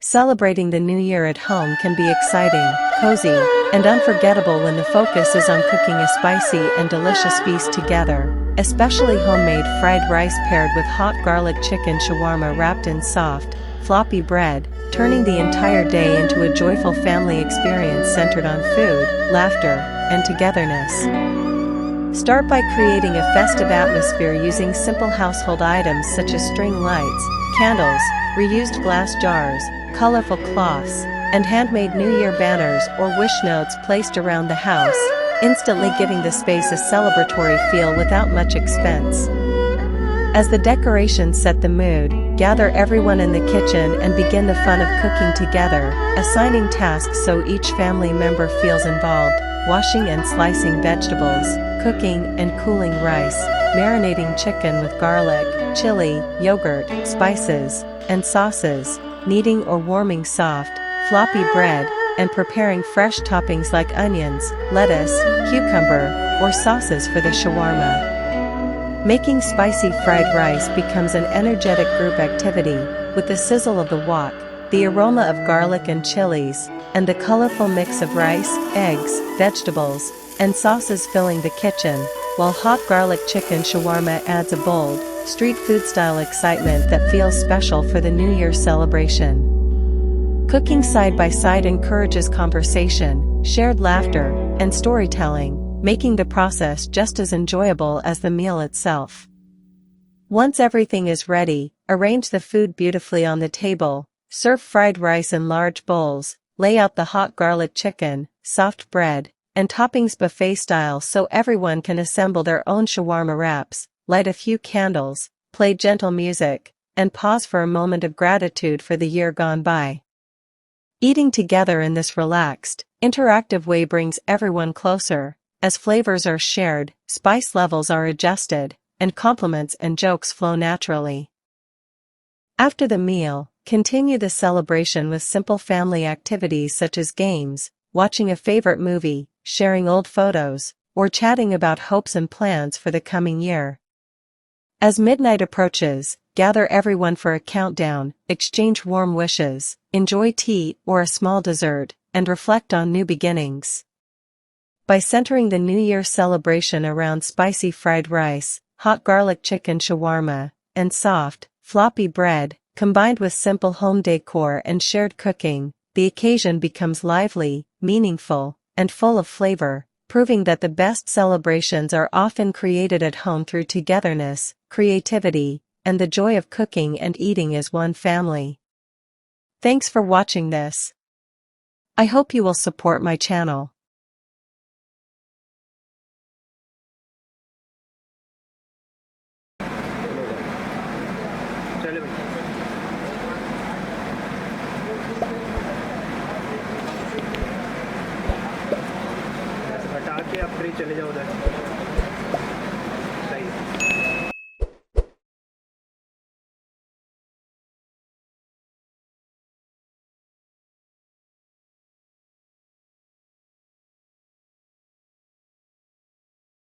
Celebrating the new year at home can be exciting, cozy, and unforgettable when the focus is on cooking a spicy and delicious feast together, especially homemade fried rice paired with hot garlic chicken shawarma wrapped in soft, floppy bread, turning the entire day into a joyful family experience centered on food, laughter, and togetherness. Start by creating a festive atmosphere using simple household items such as string lights, candles, reused glass jars, colorful cloths, and handmade New Year banners or wish notes placed around the house, instantly giving the space a celebratory feel without much expense. As the decorations set the mood, gather everyone in the kitchen and begin the fun of cooking together, assigning tasks so each family member feels involved, washing and slicing vegetables, cooking and cooling rice, marinating chicken with garlic, chili, yogurt, spices, and sauces, kneading or warming soft, floppy bread, and preparing fresh toppings like onions, lettuce, cucumber, or sauces for the shawarma. Making spicy fried rice becomes an energetic group activity, with the sizzle of the wok, the aroma of garlic and chilies, and the colorful mix of rice, eggs, vegetables, and sauces filling the kitchen, while hot garlic chicken shawarma adds a bold, street food style excitement that feels special for the New Year celebration. Cooking side by side encourages conversation, shared laughter, and storytelling, making the process just as enjoyable as the meal itself. Once everything is ready, arrange the food beautifully on the table, serve fried rice in large bowls, lay out the hot garlic chicken, soft bread, and toppings buffet style so everyone can assemble their own shawarma wraps, light a few candles, play gentle music, and pause for a moment of gratitude for the year gone by. Eating together in this relaxed, interactive way brings everyone closer, as flavors are shared, spice levels are adjusted, and compliments and jokes flow naturally. After the meal, continue the celebration with simple family activities such as games, watching a favorite movie, sharing old photos, or chatting about hopes and plans for the coming year. As midnight approaches, gather everyone for a countdown, exchange warm wishes, enjoy tea or a small dessert, and reflect on new beginnings. By centering the New Year celebration around spicy fried rice, hot garlic chicken shawarma, and soft, floppy bread, combined with simple home decor and shared cooking, the occasion becomes lively, meaningful, and full of flavor, proving that the best celebrations are often created at home through togetherness, creativity, and the joy of cooking and eating as one family. Thanks for watching this. I hope you will support my channel. चलो भाई हटा के आप फिर चले जाओ उधर।